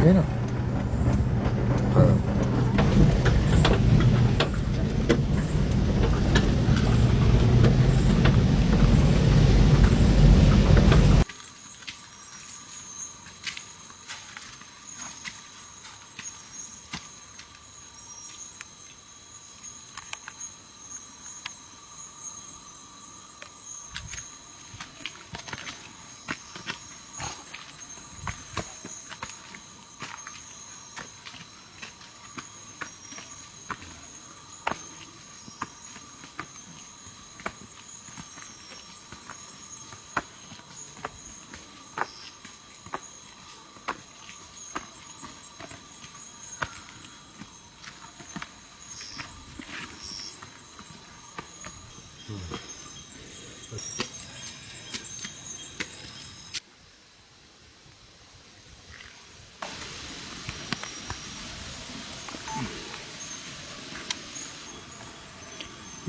වෙනවා.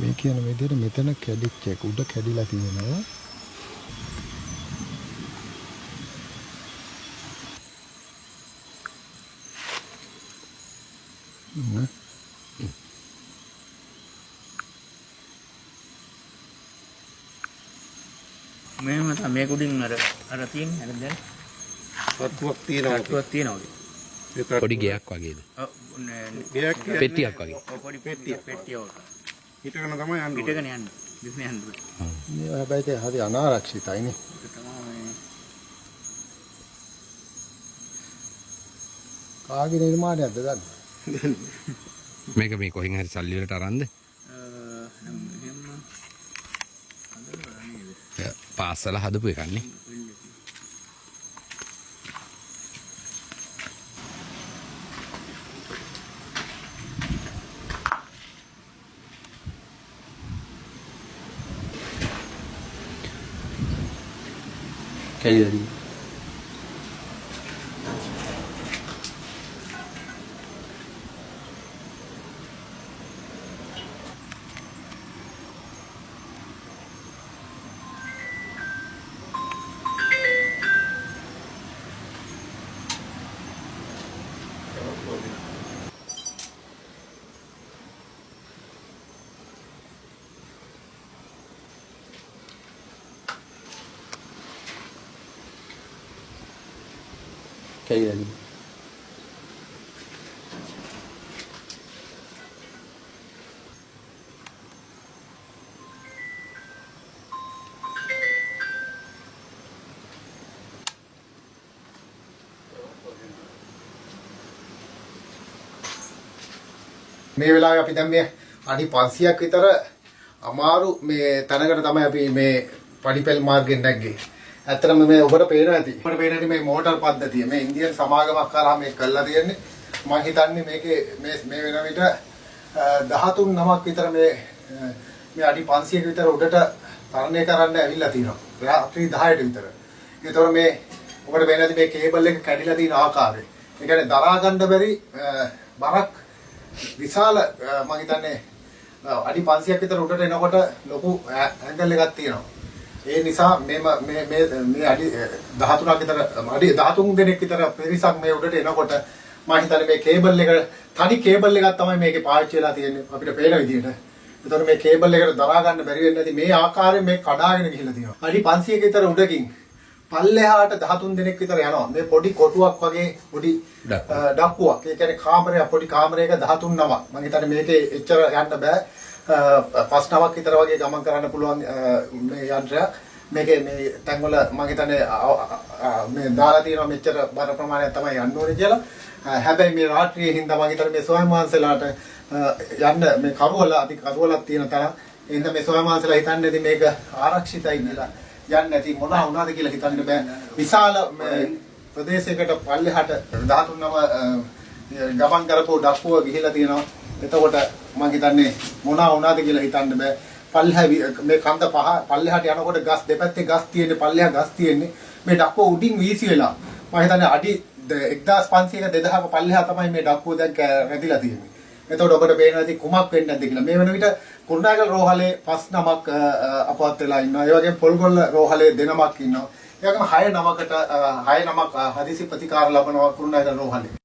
මේ කියන විදිහට මෙතන කැඩිච්ච එක උඩ කැඩිලා තියෙනවා. මේව තමයි මේක උඩින් අර තියෙන්නේ අර දැන් වත්තුවක් තියෙනවා. වත්තුවක් තියෙනවා. පොඩි ගයක් වගේද? ඔව් ගයක් පෙට්ටියක් වගේ. පොඩි පෙට්ටිය ඔක. හිටගෙන තමයි යන්නේ. පිටගෙන යන්න. දිස්නේ යන්න. මේ හැබැයි ඒක හරි අනාරක්ෂිතයිනේ. කාගේ නිර්මාණයක්ද දන්නේ? මේක මේ කොහෙන් හරි සල්ලි වලට අරන්ද? පාස්සල හදපු එකන්නේ. කැයිද? කැයිද? මේ වෙලාවේ අපි දැන් මේ අඩි 500ක් විතර අමාරු මේ තැනකට තමයි අපි මේ පඩිපෙල් මාර්ගෙන් නැග්ගේ. ඇත්තටම මේ ඔබට පේනවා ඇති. ඔබට පේන හැටි මේ මෝටර් පද්ධතිය මේ ඉන්දියන් සමාගමක් කරා මේ කළා තියෙන්නේ. මම හිතන්නේ මේකේ මේ වෙන විට 13 නමක් විතර මේ අඩි 500ක විතර උඩට තරණය කරන්න ඇවිල්ලා තියෙනවා. රාත්‍රී 10ට විතර. ඒතකොට මේ ඔබට පේන හැටි මේ කේබල් එක කැඩිලා තියෙන ආකාරය. ඒ කියන්නේ දරා ගන්න බැරි බරක් විශාල මම හිතන්නේ අඩි 500ක් විතර උඩට එනකොට ලොකු ඇන්ගල් එකක් තියෙනවා. ඒ නිසා මේ අඩි 13ක් විතර අඩි 13 දෙනෙක් විතර පිරිසක් මේ උඩට එනකොට මම හිතන්නේ මේ කේබල් එක තනි කේබල් එකක් තමයි මේකේ පාවිච්චි වෙලා තියෙන්නේ අපිට පේන විදිහට. ඒතකොට මේ කේබල් එකට දරා ගන්න බැරි වෙන්නේ නැති මේ ආකාරයෙන් මේ කඩාගෙන ගිහිල්ලා තියෙනවා. අඩි 500ක විතර උඩකින් පල්ලෙහාට 13 දෙනෙක් විතර යනවා. මේ පොඩි කොටුවක් වගේ පොඩි ඩක්කුවක්. ඒ කියන්නේ කාමරයක් පොඩි කාමරයක 13 නමක්. මම හිතන්නේ මේකේ එච්චර යන්න බෑ. 5 නමක් විතර වගේ ගමන් කරන්න පුළුවන් මේ යන්ත්‍රයක්. මේකේ මේ තැන්වල මම හිතන්නේ මේ දාලා තියෙනවා මෙච්චර බර ප්‍රමාණයක් තමයි යන්න ඕනේ කියලා. හැබැයි මේ රාත්‍රියේ හින්දා මම හිතන්නේ මේ ස්වයං වහන්සේලාට යන්න මේ කරුවලක් තියෙන තරම් ඒ හින්දා මේ ස්වයං වහන්සේලා හිතන්නේ ඉතින් මේක ආරක්ෂිතයි කියලා. යන්නේ නැති මොනවා වුණාද කියලා හිතන්න බෑ. විශාල ප්‍රදේශයකට පල්ලෙහාට 13ම ගමන් කරපු ඩක්කුව ගිහිලා තියෙනවා. එතකොට මම හිතන්නේ මොනවා වුණාද කියලා හිතන්න බෑ. පල්ලෙහා මේ කන්ද පහ පල්ලෙහාට යනකොට ගස් දෙපැත්තේ ගස් තියෙන්නේ පල්ලෙහා ගස් තියෙන්නේ. මේ ඩක්කුව උඩින් වීසි වෙලා මම හිතන්නේ අඩි 1500ක 2000ක පල්ලෙහා තමයි මේ ඩක්කුව දැන් රැඳිලා තියෙන්නේ. එතකොට ඔබට පේනවා ඉතින් කුමක් වෙන්නේ නැද්ද කියලා. මේ වෙන විට කුරුණෑගල රෝහලේ 5 නමක් අපවත් වෙලා ඉන්නවා. ඒ වගේම පොල්ගොල්ල රෝහලේ 2 නමක් ඉන්නවා. ඒකම 6 නමකට 6 නමක් හදිසි ප්‍රතිකාර ලබනවා කුරුණෑගල රෝහලේ.